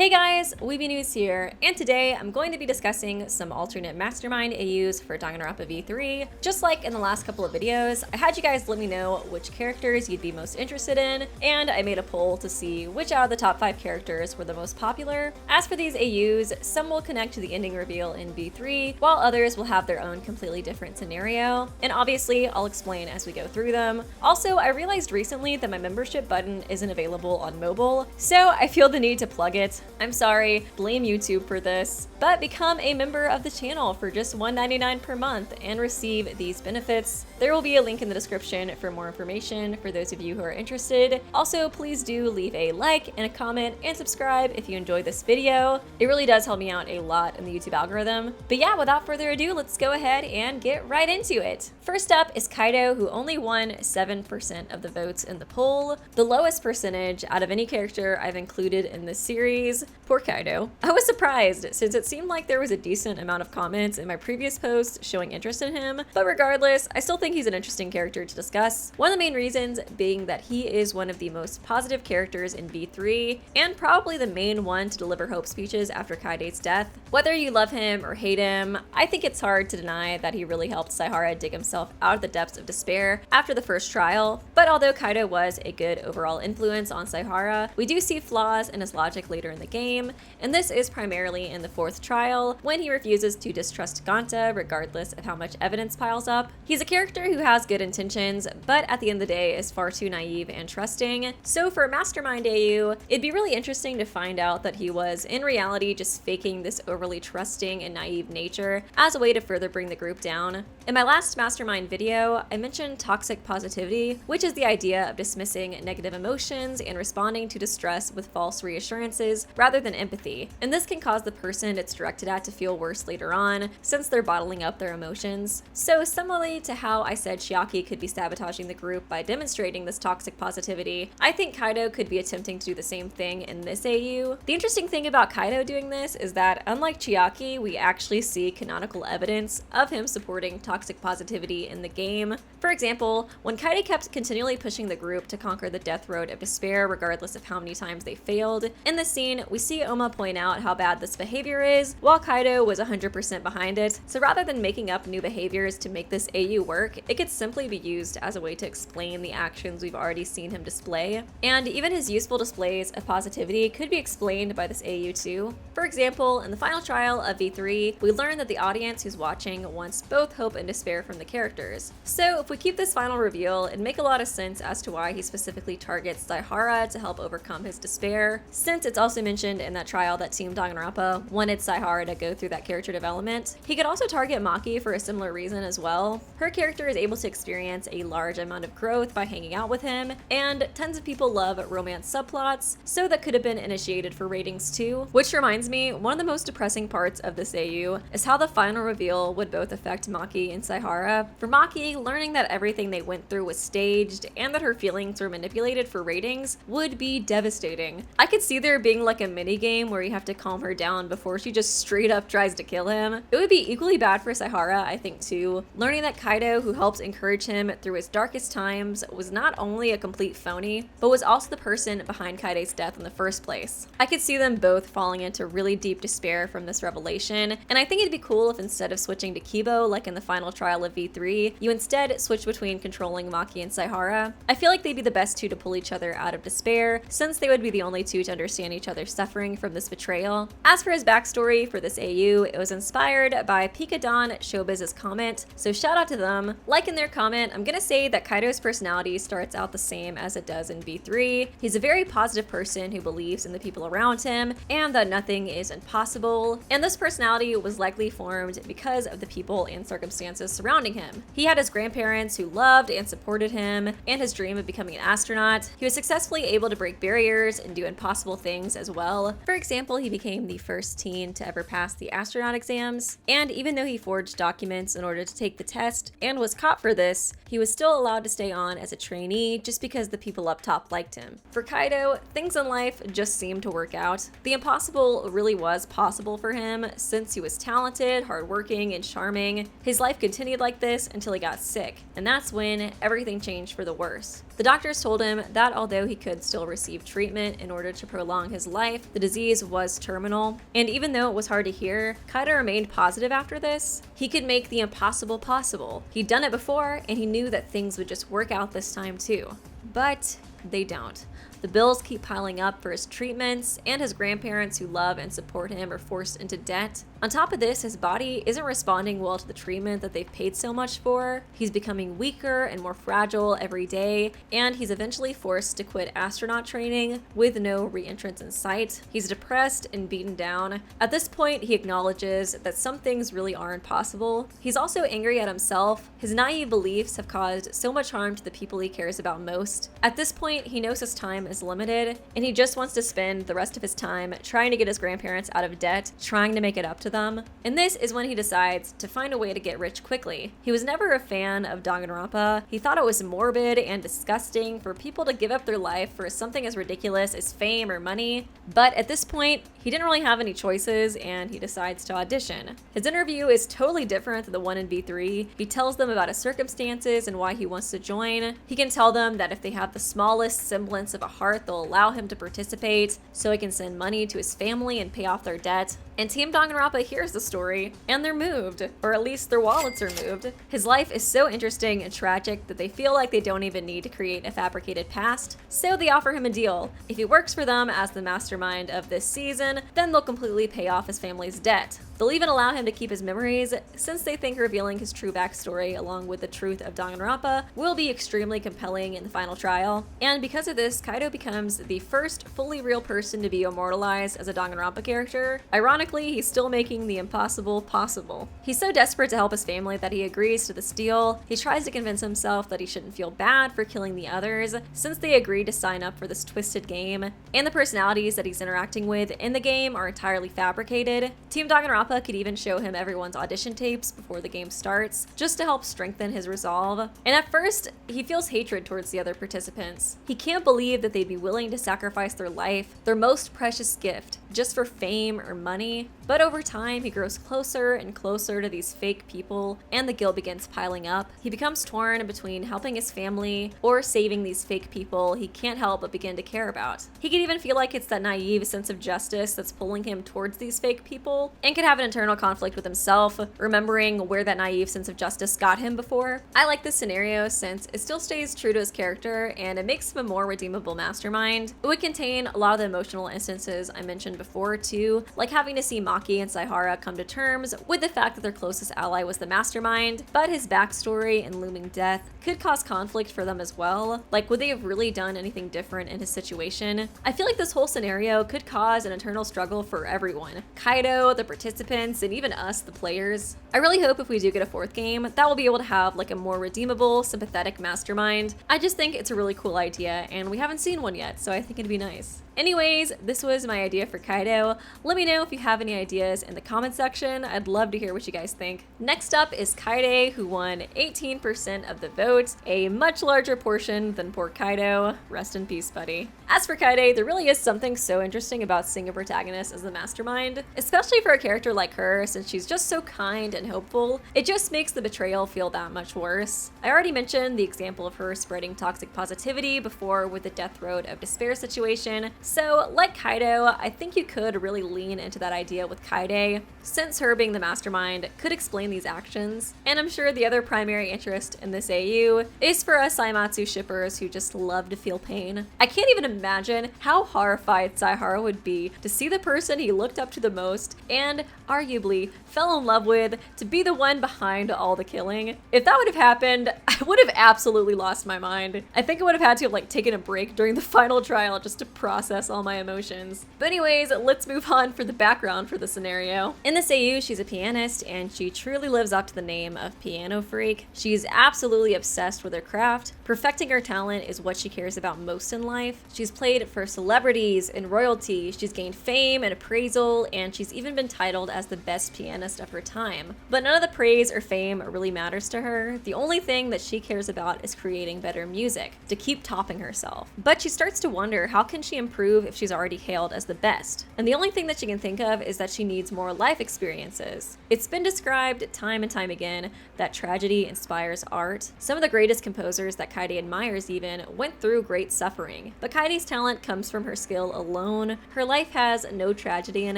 Hey guys, Weeby News here, and today I'm going to be discussing some alternate Mastermind AUs for Danganronpa V3. Just like in the last couple of videos, I had you guys let me know which characters you'd be most interested in, and I made a poll to see which out of the top 5 characters were the most popular. As for these AUs, some will connect to the ending reveal in V3, while others will have their own completely different scenario, and obviously I'll explain as we go through them. Also, I realized recently that my membership button isn't available on mobile, so I feel the need to plug it. I'm sorry, blame YouTube for this, but become a member of the channel for just $1.99 per month and receive these benefits. There will be a link in the description for more information for those of you who are interested. Also, please do leave a like and a comment and subscribe if you enjoyed this video. It really does help me out a lot in the YouTube algorithm. But yeah, without further ado, let's go ahead and get right into it. First up is Kaito, who only won 7% of the votes in the poll, the lowest percentage out of any character I've included in this series. Poor Kaito. I was surprised since it seemed like there was a decent amount of comments in my previous post showing interest in him, but regardless, I still think he's an interesting character to discuss. One of the main reasons being that he is one of the most positive characters in V3, and probably the main one to deliver hope speeches after Kaede's death. Whether you love him or hate him, I think it's hard to deny that he really helped Saihara dig himself out of the depths of despair after the first trial. But although Kaito was a good overall influence on Saihara, we do see flaws in his logic later in the game, and this is primarily in the 4th trial when he refuses to distrust Ganta regardless of how much evidence piles up. He's a character who has good intentions, but at the end of the day is far too naive and trusting. So for Mastermind AU, it'd be really interesting to find out that he was in reality just faking this overly trusting and naive nature as a way to further bring the group down. In my last Mastermind video, I mentioned toxic positivity, which is the idea of dismissing negative emotions and responding to distress with false reassurances rather than empathy. And this can cause the person it's directed at to feel worse later on, since they're bottling up their emotions. So similarly to how I said Chiaki could be sabotaging the group by demonstrating this toxic positivity, I think Kaito could be attempting to do the same thing in this AU. The interesting thing about Kaito doing this is that unlike Chiaki, we actually see canonical evidence of him supporting toxic positivity in the game. For example, when Kaede kept continually pushing the group to conquer the death road of despair regardless of how many times they failed, in this scene we see Oma point out how bad this behavior is, while Kaito was 100% behind it. So rather than making up new behaviors to make this AU work, it could simply be used as a way to explain the actions we've already seen him display. And even his useful displays of positivity could be explained by this AU too. For example, in the final trial of V3, we learn that the audience who's watching wants both hope and despair from the characters. So if we keep this final reveal, it'd make a lot of sense as to why he specifically targets Saihara to help overcome his despair, since it's also mentioned in that trial that Team Danganronpa wanted Saihara to go through that character development. He could also target Maki for a similar reason as well. Her character is able to experience a large amount of growth by hanging out with him, and tons of people love romance subplots, so that could have been initiated for ratings too. Which reminds me, one of the most depressing parts of this AU is how the final reveal would both affect Maki and Saihara. For Maki, learning that everything they went through was staged and that her feelings were manipulated for ratings would be devastating. I could see there being like a mini game where you have to calm her down before she just straight up tries to kill him. It would be equally bad for Saihara, I think too, learning that Kaito, who helped encourage him through his darkest times, was not only a complete phony, but was also the person behind Kaede's death in the first place. I could see them both falling into really deep despair from this revelation, and I think it'd be cool if instead of switching to Kibo like in the final trial of V3, you instead switch between controlling Maki and Saihara. I feel like they'd be the best two to pull each other out of despair, since they would be the only two to understand each other's suffering from this betrayal. As for his backstory for this AU, it was inspired by Pikadon Showbiz's comment, so shout out to them. Like in their comment, I'm gonna say that Kaito's personality starts out the same as it does in V3. He's a very positive person who believes in the people around him and that nothing is impossible, and this personality was likely formed because of the people and circumstances surrounding him. He had his grandparents who loved and supported him, and his dream of becoming an astronaut. He was successfully able to break barriers and do impossible things as well. For example, he became the first teen to ever pass the astronaut exams, and even though he forged documents in order to take the test and was caught for this, he was still allowed to stay on as a trainee just because the people up top liked him. For Kaito, things in life just seemed to work out. The impossible really was possible for him since he was talented, hardworking, and charming. His life continued like this until he got sick, and that's when everything changed for the worse. The doctors told him that although he could still receive treatment in order to prolong his life, the disease was terminal, and even though it was hard to hear, Kaito remained positive after this. He could make the impossible possible. He'd done it before, and he knew that things would just work out this time too. But they don't. The bills keep piling up for his treatments, and his grandparents who love and support him are forced into debt. On top of this, his body isn't responding well to the treatment that they've paid so much for. He's becoming weaker and more fragile every day, and he's eventually forced to quit astronaut training with no re-entrance in sight. He's depressed and beaten down. At this point, he acknowledges that some things really aren't possible. He's also angry at himself. His naive beliefs have caused so much harm to the people he cares about most. At this point, he knows his time is limited, and he just wants to spend the rest of his time trying to get his grandparents out of debt, trying to make it up to them. And this is when he decides to find a way to get rich quickly. He was never a fan of Danganronpa. He thought it was morbid and disgusting for people to give up their life for something as ridiculous as fame or money. But at this point, he didn't really have any choices, and he decides to audition. His interview is totally different than the one in V3. He tells them about his circumstances and why he wants to join. He can tell them that if they have the smallest semblance of a heart, they'll allow him to participate so he can send money to his family and pay off their debt. And Team Danganronpa hears the story, and they're moved, or at least their wallets are moved. His life is so interesting and tragic that they feel like they don't even need to create a fabricated past, so they offer him a deal. If he works for them as the mastermind of this season, then they'll completely pay off his family's debt. They'll even allow him to keep his memories, since they think revealing his true backstory along with the truth of Danganronpa will be extremely compelling in the final trial. And because of this, Kaito becomes the first fully real person to be immortalized as a Danganronpa character. Ironically, he's still making the impossible possible. He's so desperate to help his family that he agrees to this deal. He tries to convince himself that he shouldn't feel bad for killing the others, since they agreed to sign up for this twisted game, and the personalities that he's interacting with in the game are entirely fabricated. Team Danganronpa could even show him everyone's audition tapes before the game starts, just to help strengthen his resolve. And at first, he feels hatred towards the other participants. He can't believe that they'd be willing to sacrifice their life, their most precious gift, just for fame or money. But over time, he grows closer and closer to these fake people, and the guilt begins piling up. He becomes torn between helping his family or saving these fake people he can't help but begin to care about. He could even feel like it's that naive sense of justice that's pulling him towards these fake people, and could have an internal conflict with himself, remembering where that naive sense of justice got him before. I like this scenario since it still stays true to his character, and it makes him a more redeemable mastermind. It would contain a lot of the emotional instances I mentioned before too, like having to see Maki and Saihara come to terms with the fact that their closest ally was the mastermind, but his backstory and looming death could cause conflict for them as well. Like, would they have really done anything different in his situation? I feel like this whole scenario could cause an internal struggle for everyone. Kaito, the participants, and even us, the players. I really hope if we do get a fourth game, that we'll be able to have like a more redeemable, sympathetic mastermind. I just think it's a really cool idea, and we haven't seen one yet, so I think it'd be nice. Anyways, this was my idea for Kaito. Let me know if you have any ideas in the comment section. I'd love to hear what you guys think. Next up is Kaede, who won 18% of the vote, a much larger portion than poor Kaito. Rest in peace, buddy. As for Kaede, there really is something so interesting about seeing a protagonist as the mastermind, especially for a character like her, since she's just so kind and hopeful. It just makes the betrayal feel that much worse. I already mentioned the example of her spreading toxic positivity before with the Death Road of Despair situation. So, like Kaito, I think you could really lean into that idea with Kaede, since her being the mastermind could explain these actions. And I'm sure the other primary interest in this AU is for us Saimatsu shippers who just love to feel pain. I can't even imagine how horrified Saihara would be to see the person he looked up to the most and arguably fell in love with to be the one behind all the killing. If that would have happened, I would have absolutely lost my mind. I think I would have had to have taken a break during the final trial just to process all my emotions. But anyways, let's move on for the background for the scenario. In this AU, she's a pianist, and she truly lives up to the name of piano freak. She's absolutely obsessed with her craft. Perfecting her talent is what she cares about most in life. She's played for celebrities and royalty. She's gained fame and appraisal, and she's even been titled as the best pianist of her time. But none of the praise or fame really matters to her. The only thing that she cares about is creating better music, to keep topping herself. But she starts to wonder, how can she improve if she's already hailed as the best? And the only thing that she can think of have is that she needs more life experiences. It's been described time and time again that tragedy inspires art. Some of the greatest composers that Kaede admires even went through great suffering. But Kaede's talent comes from her skill alone. Her life has no tragedy in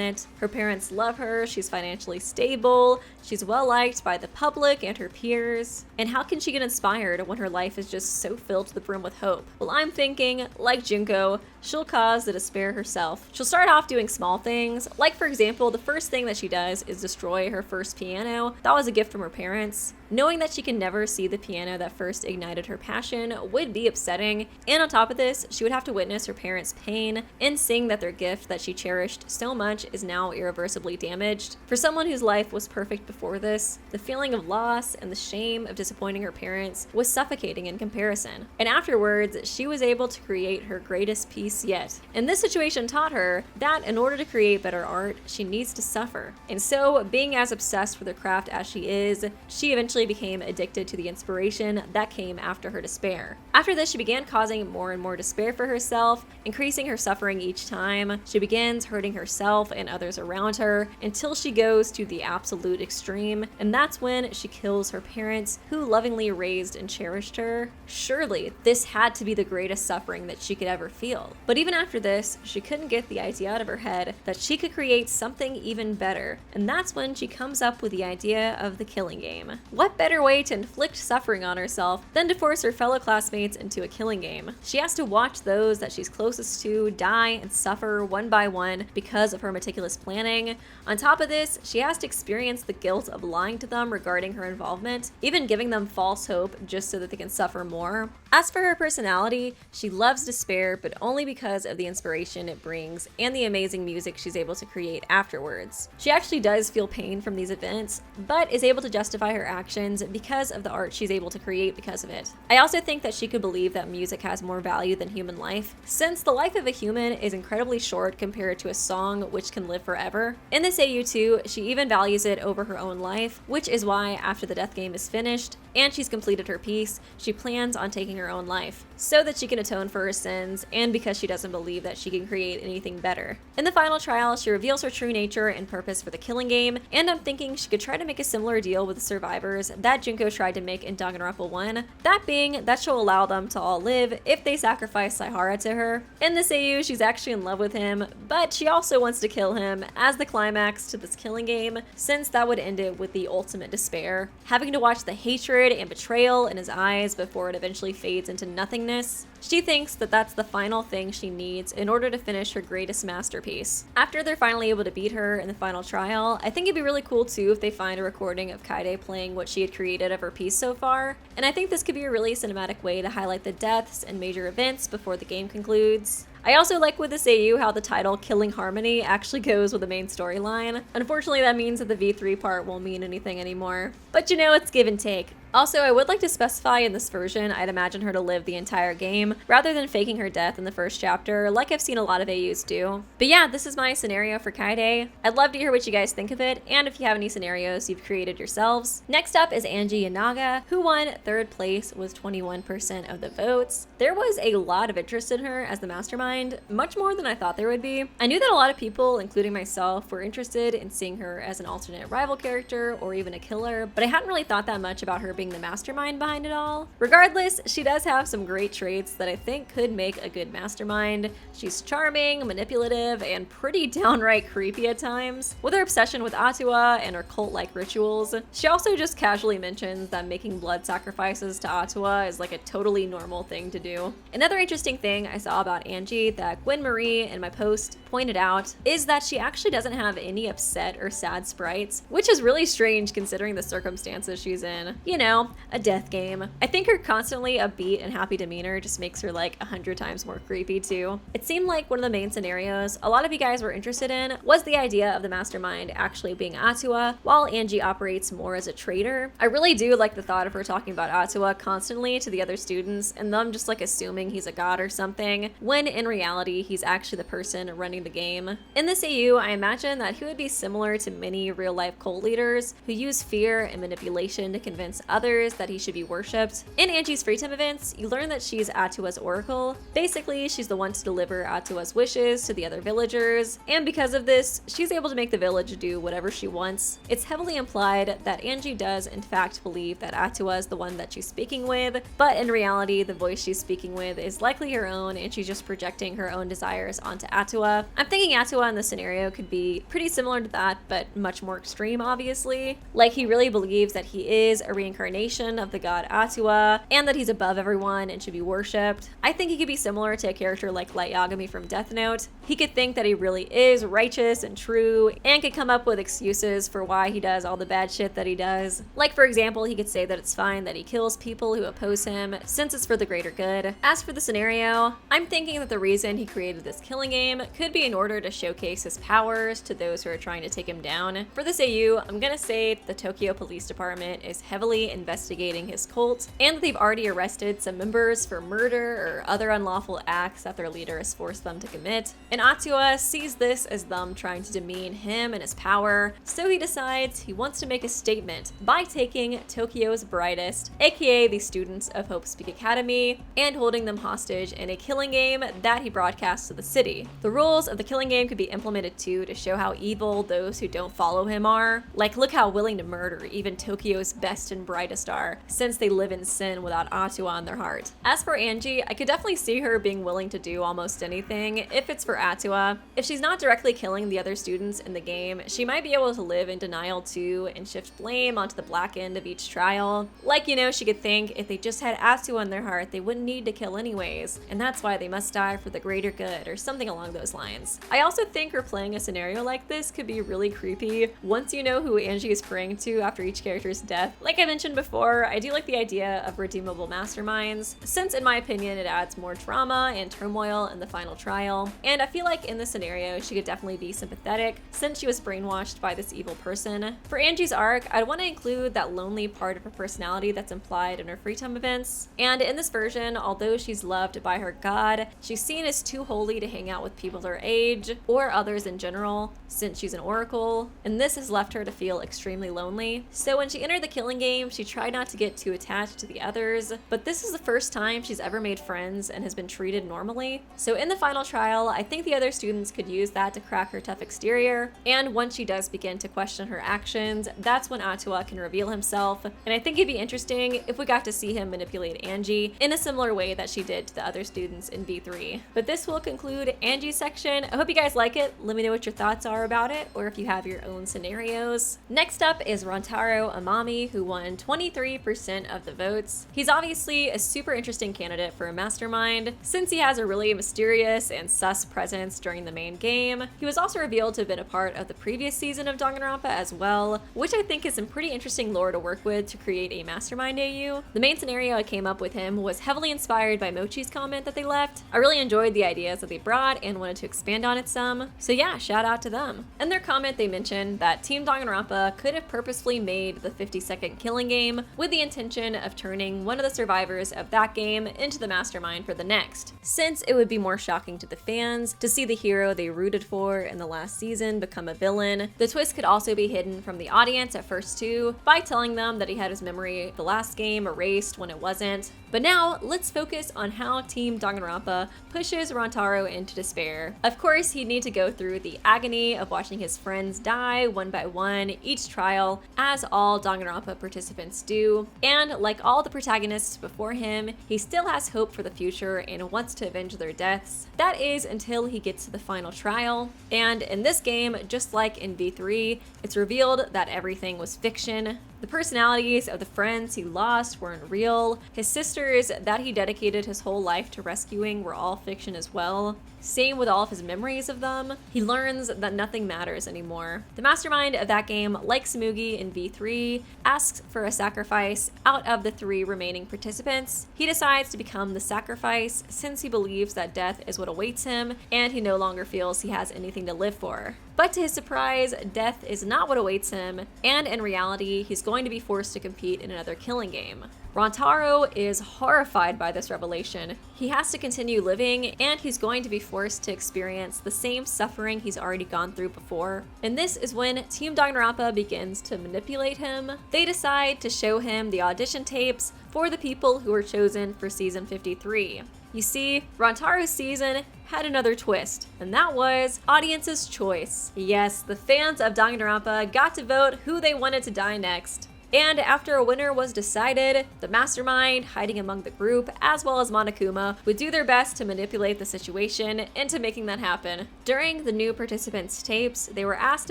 it. Her parents love her, she's financially stable, she's well liked by the public and her peers. And how can she get inspired when her life is just so filled to the brim with hope? Well, I'm thinking, like Junko, she'll cause the despair herself. She'll start off doing small things, like for example, the first thing that she does is destroy her first piano. That was a gift from her parents. Knowing that she can never see the piano that first ignited her passion would be upsetting, and on top of this, she would have to witness her parents' pain and seeing that their gift that she cherished so much is now irreversibly damaged. For someone whose life was perfect before this, the feeling of loss and the shame of disappointing her parents was suffocating in comparison. And afterwards, she was able to create her greatest piece yet. And this situation taught her that in order to create better art, she needs to suffer. And so, being as obsessed with her craft as she is, she eventually became addicted to the inspiration that came after her despair. After this, she began causing more and more despair for herself, increasing her suffering each time. She begins hurting herself and others around her until she goes to the absolute extreme, and that's when she kills her parents who lovingly raised and cherished her. Surely, this had to be the greatest suffering that she could ever feel. But even after this, she couldn't get the idea out of her head that she could create something even better, and that's when she comes up with the idea of the killing game. What better way to inflict suffering on herself than to force her fellow classmates into a killing game? She has to watch those that she's closest to die and suffer one by one because of her meticulous planning. On top of this, she has to experience the guilt of lying to them regarding her involvement, even giving them false hope just so that they can suffer more. As for her personality, she loves despair, but only because of the inspiration it brings and the amazing music she's able to create afterwards. She actually does feel pain from these events, but is able to justify her actions because of the art she's able to create because of it. I also think that she could believe that music has more value than human life, since the life of a human is incredibly short compared to a song which can live forever. In this AU too, she even values it over her own life, which is why after the death game is finished and she's completed her piece, she plans on taking her own life, so that she can atone for her sins and because she doesn't believe that she can create anything better. In the final trial, she reveals her true nature and purpose for the killing game, and I'm thinking she could try to make a similar deal with the survivors that Junko tried to make in Danganronpa 1, that being that she'll allow them to all live if they sacrifice Saihara to her. In this AU, she's actually in love with him, but she also wants to kill him as the climax to this killing game, since that would end it with the ultimate despair. Having to watch the hatred and betrayal in his eyes before it eventually fades into nothingness, she thinks that that's the final thing she needs in order to finish her greatest masterpiece. After they're finally able to beat her in the final trial, I think it'd be really cool too if they find a recording of Kaede playing what she had created of her piece so far, and I think this could be a really cinematic way to highlight the deaths and major events before the game concludes. I also like with this AU how the title Killing Harmony actually goes with the main storyline. Unfortunately, that means that the V3 part won't mean anything anymore. But you know, it's give and take. Also, I would like to specify in this version, I'd imagine her to live the entire game, rather than faking her death in the first chapter, like I've seen a lot of AUs do. But yeah, this is my scenario for Kaede. I'd love to hear what you guys think of it, and if you have any scenarios you've created yourselves. Next up is Angie Yonaga, who won 3rd place with 21% of the votes. There was a lot of interest in her as the Mastermind, much more than I thought there would be. I knew that a lot of people, including myself, were interested in seeing her as an alternate rival character or even a killer, but I hadn't really thought that much about her being the mastermind behind it all. Regardless, she does have some great traits that I think could make a good mastermind. She's charming, manipulative, and pretty downright creepy at times. With her obsession with Atua and her cult-like rituals, she also just casually mentions that making blood sacrifices to Atua is like a totally normal thing to do. Another interesting thing I saw about Angie that Gwen Marie in my post pointed out is that she actually doesn't have any upset or sad sprites, which is really strange considering the circumstances she's in. You know, a death game. I think her constantly upbeat and happy demeanor just makes her like 100 times more creepy too. It seemed like one of the main scenarios a lot of you guys were interested in was the idea of the mastermind actually being Atua, while Angie operates more as a traitor. I really do like the thought of her talking about Atua constantly to the other students and them just like assuming he's a god or something, when in reality he's actually the person running the game. In this AU, I imagine that he would be similar to many real-life cult leaders who use fear and manipulation to convince others that he should be worshipped. In Angie's free time events, you learn that she's Atua's oracle. Basically, she's the one to deliver Atua's wishes to the other villagers, and because of this, she's able to make the village do whatever she wants. It's heavily implied that Angie does in fact believe that Atua is the one that she's speaking with, but in reality, the voice she's speaking with is likely her own, and she's just projecting her own desires onto Atua. I'm thinking Atua in this scenario could be pretty similar to that, but much more extreme, obviously. Like, he really believes that he is a reincarnation of the god Atua, and that he's above everyone and should be worshipped. I think he could be similar to a character like Light Yagami from Death Note. He could think that he really is righteous and true, and could come up with excuses for why he does all the bad shit that he does. Like, for example, he could say that it's fine that he kills people who oppose him, since it's for the greater good. As for the scenario, I'm thinking that the reason he created this killing game could be in order to showcase his powers to those who are trying to take him down. For this AU, I'm gonna say the Tokyo Police Department is heavily investigating his cult, and that they've already arrested some members for murder or other unlawful acts that their leader has forced them to commit. And Atua sees this as them trying to demean him and his power, so he decides he wants to make a statement by taking Tokyo's brightest, aka the students of Hope Speak Academy, and holding them hostage in a killing game that he broadcasts to the city. The rules of the killing game could be implemented too to show how evil those who don't follow him are. Like, look how willing to murder even Tokyo's best and brightest are, since they live in sin without Atua on their heart. As for Angie, I could definitely see her being willing to do almost anything if it's for Atua. If she's not directly killing the other students in the game, she might be able to live in denial too and shift blame onto the black end of each trial. Like, you know, she could think if they just had Atua in their heart, they wouldn't need to kill anyways, and that's why they must die for the greater good, or something along those lines. I also think her playing a scenario like this could be really creepy once you know who Angie is praying to after each character's death. Like I mentioned before, I do like the idea of redeemable masterminds, since in my opinion it adds more drama and turmoil in the final trial, and I feel like in this scenario she could definitely be sympathetic since she was brainwashed by this evil person. For Angie's arc, I'd want to include that lonely part of her personality that's implied in her free time events, and in this version, although she's loved by her god, she's seen as too holy to hang out with people her age, or others in general, since she's an oracle, and this has left her to feel extremely lonely. So when she entered the killing game, she tried not to get too attached to the others, but this is the first time she's ever made friends and has been treated normally. So in the final trial, I think the other students could use that to crack her tough exterior, and once she does begin to question her actions, that's when Atua can reveal himself, and I think it'd be interesting if we got to see him manipulate Angie in a similar way that she did to the other students in V3. But this will conclude Angie's section. I hope you guys like it. Let me know what your thoughts are about it, or if you have your own scenarios. Next up is Rantaro Amami, who won 23% of the votes. He's obviously a super interesting candidate for a mastermind, since he has a really mysterious and sus presence during the main game. He was also revealed to have been a part of the previous season of Danganronpa as well, which I think is some pretty interesting lore to work with to create a mastermind AU. The main scenario I came up with him was heavily inspired by Mochi's comment that they left. I really enjoyed the ideas that they brought and wanted to expand on it some, so yeah, shout out to them. In their comment, they mentioned that Team Danganronpa could have purposefully made the 50-second killing game with the intention of turning one of the survivors of that game into the mastermind for the next, since it would be more shocking to the fans to see the hero they rooted for in the last season become a villain. The twist could also be hidden from the audience at first too, by telling them that he had his memory of the last game erased when it wasn't. But now, let's focus on how Team Danganronpa pushes Rantaro into despair. Of course, he'd need to go through the agony of watching his friends die one by one each trial, as all Danganronpa participants do. And like all the protagonists before him, he still has hope for the future and wants to avenge their deaths. That is until he gets to the final trial. And in this game, just like in V3, it's revealed that everything was fiction. The personalities of the friends he lost weren't real. His sisters that he dedicated his whole life to rescuing were all fiction as well. Same with all of his memories of them. He learns that nothing matters anymore. The mastermind of that game, like Smugi in V3, asks for a sacrifice out of the 3 remaining participants. He decides to become the sacrifice since he believes that death is what awaits him and he no longer feels he has anything to live for. But to his surprise, death is not what awaits him, and in reality, he's going to be forced to compete in another killing game. Rantaro is horrified by this revelation. He has to continue living, and he's going to be forced to experience the same suffering he's already gone through before. And this is when Team Danganronpa begins to manipulate him. They decide to show him the audition tapes for the people who were chosen for season 53. You see, Rantaro's season had another twist, and that was audience's choice. Yes, the fans of Danganronpa got to vote who they wanted to die next. And after a winner was decided, the Mastermind, hiding among the group, as well as Monokuma, would do their best to manipulate the situation into making that happen. During the new participants' tapes, they were asked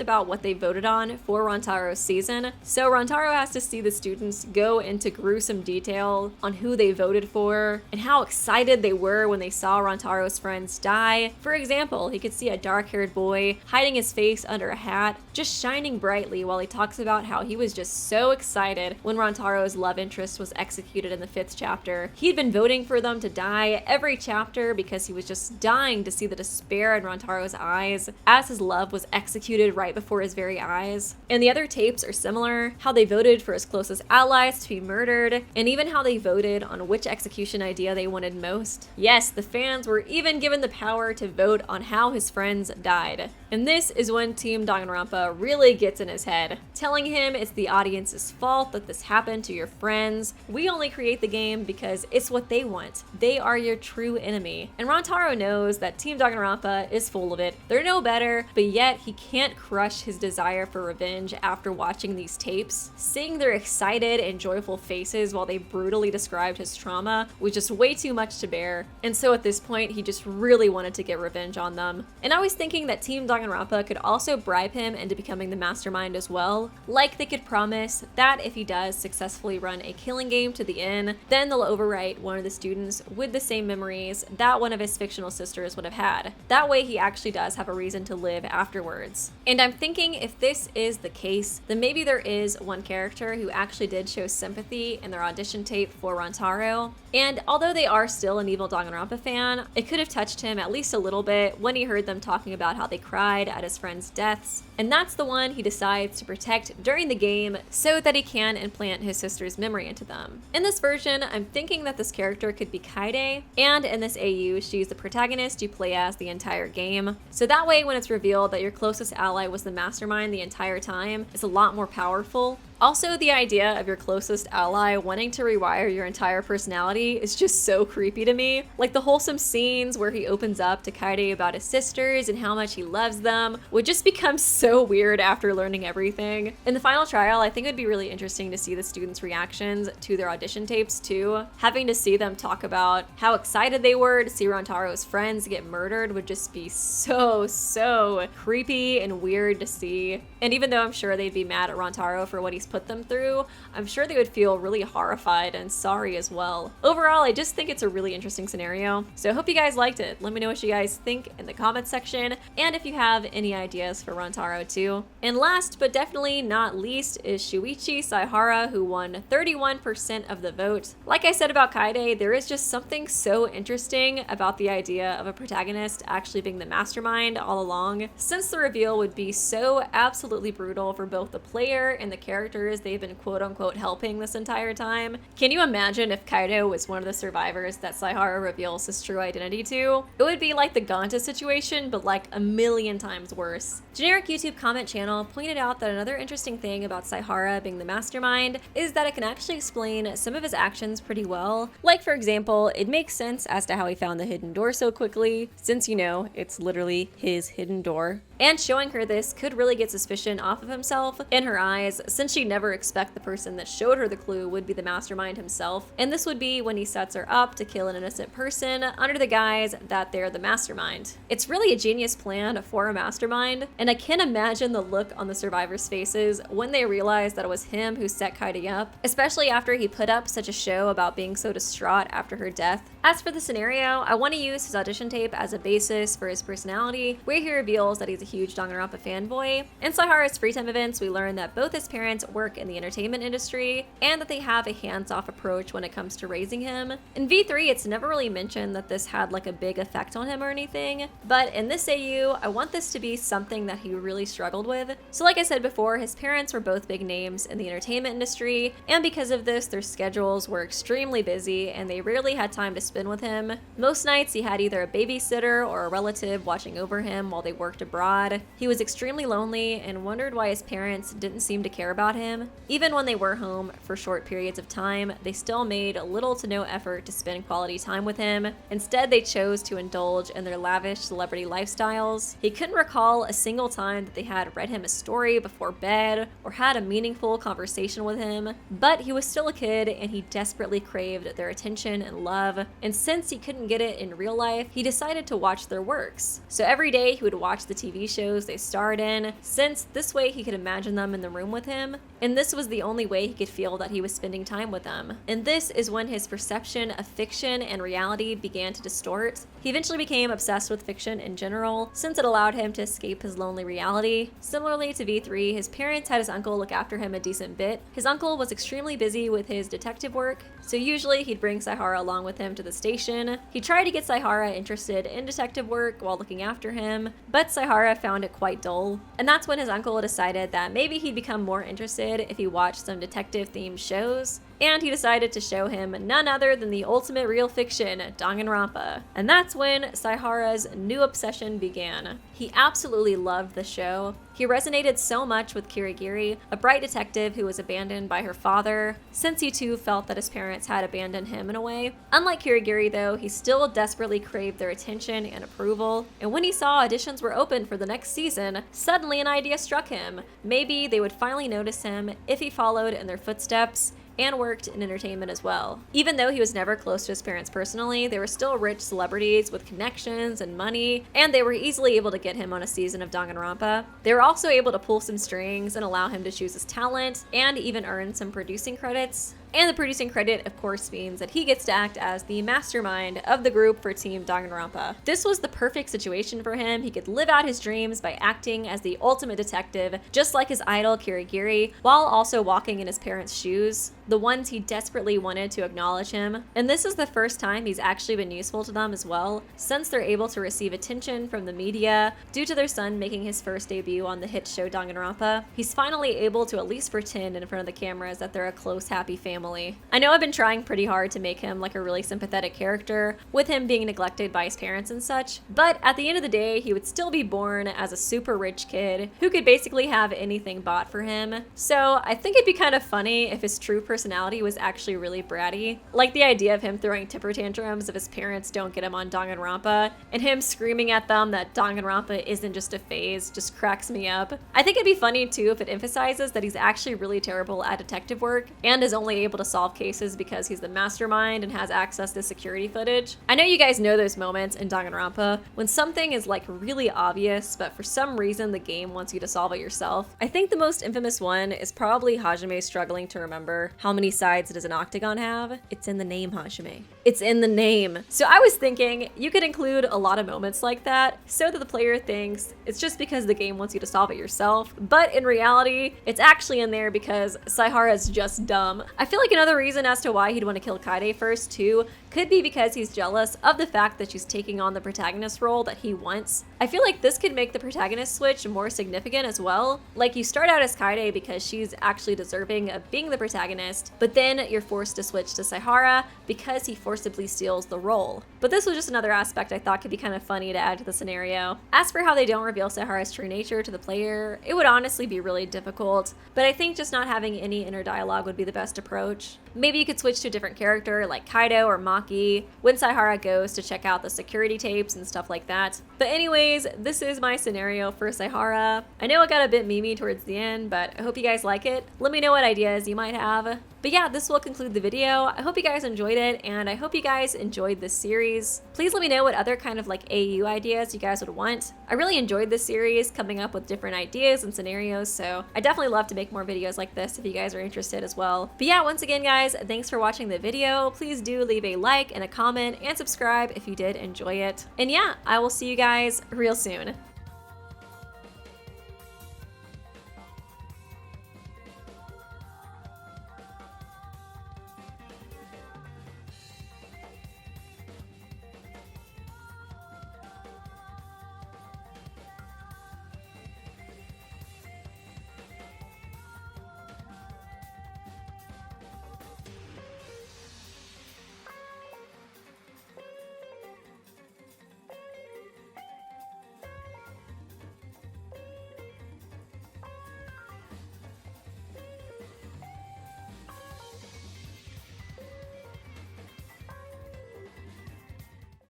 about what they voted on for Rantaro's season, so Rantaro has to see the students go into gruesome detail on who they voted for, and how excited they were when they saw Rantaro's friends die. For example, he could see a dark-haired boy hiding his face under a hat, just shining brightly while he talks about how he was just so excited when Rantaro's love interest was executed in the 5th chapter. He'd been voting for them to die every chapter because he was just dying to see the despair in Rantaro's eyes as his love was executed right before his very eyes. And the other tapes are similar, how they voted for his closest allies to be murdered, and even how they voted on which execution idea they wanted most. Yes, the fans were even given the power to vote on how his friends died. And this is when Team Danganronpa really gets in his head, telling him it's the audience's fault that this happened to your friends. We only create the game because it's what they want. They are your true enemy. And Rantaro knows that Team Danganronpa is full of it. They're no better, but yet he can't crush his desire for revenge after watching these tapes. Seeing their excited and joyful faces while they brutally described his trauma was just way too much to bear. And so at this point, he just really wanted to get revenge on them. And I was thinking that Team Danganronpa could also bribe him into becoming the mastermind as well. Like they could promise that if he does successfully run a killing game to the end, then they'll overwrite one of the students with the same memories that one of his fictional sisters would have had. That way he actually does have a reason to live afterwards. And I'm thinking if this is the case, then maybe there is one character who actually did show sympathy in their audition tape for Rantaro. And although they are still an evil Danganronpa fan, it could have touched him at least a little bit when he heard them talking about how they cried at his friends' deaths. And that's the one he decides to protect during the game so that he can implant his sister's memory into them. In this version, I'm thinking that this character could be Kaede, and in this AU, she's the protagonist you play as the entire game. So that way, when it's revealed that your closest ally was the mastermind the entire time, it's a lot more powerful. Also, the idea of your closest ally wanting to rewire your entire personality is just so creepy to me. Like the wholesome scenes where he opens up to Kaede about his sisters and how much he loves them would just become so weird after learning everything. In the final trial, I think it would be really interesting to see the students' reactions to their audition tapes too. Having to see them talk about how excited they were to see Rantaro's friends get murdered would just be so creepy and weird to see. And even though I'm sure they'd be mad at Rantaro for what he's put them through, I'm sure they would feel really horrified and sorry as well. Overall, I just think it's a really interesting scenario. So I hope you guys liked it. Let me know what you guys think in the comments section, and if you have any ideas for Rantaro too. And last but definitely not least is Shuichi Saihara, who won 31% of the vote. Like I said about Kaede, there is just something so interesting about the idea of a protagonist actually being the mastermind all along, since the reveal would be so absolutely brutal for both the player and the characters they've been quote-unquote helping this entire time. Can you imagine if Kaito was one of the survivors that Saihara reveals his true identity to? It would be like the Ganta situation, but like a million times worse. Generic YouTube comment channel pointed out that another interesting thing about Saihara being the mastermind is that it can actually explain some of his actions pretty well. Like for example, it makes sense as to how he found the hidden door so quickly, since you know, it's literally his hidden door. And showing her this could really get suspicion off of himself in her eyes, since she'd never expect the person that showed her the clue would be the mastermind himself. And this would be when he sets her up to kill an innocent person under the guise that they're the mastermind. It's really a genius plan for a mastermind, and I can't imagine the look on the survivors' faces when they realized that it was him who set Kaede up, especially after he put up such a show about being so distraught after her death. As for the scenario, I want to use his audition tape as a basis for his personality, where he reveals that he's a huge Danganronpa fanboy. In Saihara's free time events, we learn that both his parents work in the entertainment industry, and that they have a hands-off approach when it comes to raising him. In V3, it's never really mentioned that this had like a big effect on him or anything, but in this AU, I want this to be something that he really struggled with. So like I said before, his parents were both big names in the entertainment industry, and because of this, their schedules were extremely busy, and they rarely had time to spend spend with him. Most nights he had either a babysitter or a relative watching over him while they worked abroad. He was extremely lonely and wondered why his parents didn't seem to care about him. Even when they were home for short periods of time, they still made little to no effort to spend quality time with him. Instead, they chose to indulge in their lavish celebrity lifestyles. He couldn't recall a single time that they had read him a story before bed or had a meaningful conversation with him, but he was still a kid and he desperately craved their attention and love, and since he couldn't get it in real life, he decided to watch their works. So every day he would watch the TV shows they starred in, since this way he could imagine them in the room with him, and this was the only way he could feel that he was spending time with them. And this is when his perception of fiction and reality began to distort. He eventually became obsessed with fiction in general, since it allowed him to escape his lonely reality. Similarly to V3, his parents had his uncle look after him a decent bit. His uncle was extremely busy with his detective work, so usually he'd bring Saihara along with him to the station. He tried to get Saihara interested in detective work while looking after him, but Saihara found it quite dull. And that's when his uncle decided that maybe he'd become more interested if he watched some detective-themed shows, and he decided to show him none other than the ultimate real fiction, Danganronpa. And that's when Saihara's new obsession began. He absolutely loved the show. He resonated so much with Kirigiri, a bright detective who was abandoned by her father, since he too felt that his parents had abandoned him in a way. Unlike Kirigiri though, he still desperately craved their attention and approval, and when he saw auditions were open for the next season, suddenly an idea struck him. Maybe they would finally notice him if he followed in their footsteps and worked in entertainment as well. Even though he was never close to his parents personally, they were still rich celebrities with connections and money, and they were easily able to get him on a season of Danganronpa. They were also able to pull some strings and allow him to choose his talent and even earn some producing credits. And the producing credit, of course, means that he gets to act as the mastermind of the group for Team Danganronpa. This was the perfect situation for him. He could live out his dreams by acting as the ultimate detective, just like his idol Kirigiri, while also walking in his parents' shoes, the ones he desperately wanted to acknowledge him. And this is the first time he's actually been useful to them as well, since they're able to receive attention from the media due to their son making his first debut on the hit show Danganronpa. He's finally able to at least pretend in front of the cameras that they're a close, happy family. I know I've been trying pretty hard to make him like a really sympathetic character, with him being neglected by his parents and such, but at the end of the day, he would still be born as a super rich kid who could basically have anything bought for him. So I think it'd be kind of funny if his true personality was actually really bratty. Like the idea of him throwing temper tantrums if his parents don't get him on Danganronpa, and him screaming at them that Danganronpa isn't just a phase, just cracks me up. I think it'd be funny too if it emphasizes that he's actually really terrible at detective work and is only able to solve cases because he's the mastermind and has access to security footage. I know you guys know those moments in Danganronpa when something is like really obvious, but for some reason the game wants you to solve it yourself. I think the most infamous one is probably Hajime struggling to remember how many sides does an octagon have. It's in the name, Hajime. It's in the name. So I was thinking you could include a lot of moments like that so that the player thinks it's just because the game wants you to solve it yourself, but in reality, it's actually in there because Saihara is just dumb. I feel like another reason as to why he'd want to kill Kaede first too could be because he's jealous of the fact that she's taking on the protagonist role that he wants. I feel like this could make the protagonist switch more significant as well. Like you start out as Kaede because she's actually deserving of being the protagonist, but then you're forced to switch to Saihara because he forcibly steals the role. But this was just another aspect I thought could be kind of funny to add to the scenario. As for how they don't reveal Saihara's true nature to the player, it would honestly be really difficult, but I think just not having any inner dialogue would be the best approach. Maybe you could switch to a different character like Kaito or Maki when Saihara goes to check out the security tapes and stuff like that. But anyways, this is my scenario for Saihara. I know it got a bit memey towards the end, but I hope you guys like it. Let me know what ideas you might have. But yeah, this will conclude the video. I hope you guys enjoyed it, and I hope you guys enjoyed this series. Please let me know what other kind of like AU ideas you guys would want. I really enjoyed this series, coming up with different ideas and scenarios, so I definitely love to make more videos like this if you guys are interested as well. But yeah, once again guys, thanks for watching the video. Please do leave a like and a comment and subscribe if you did enjoy it. And yeah, I will see you guys real soon.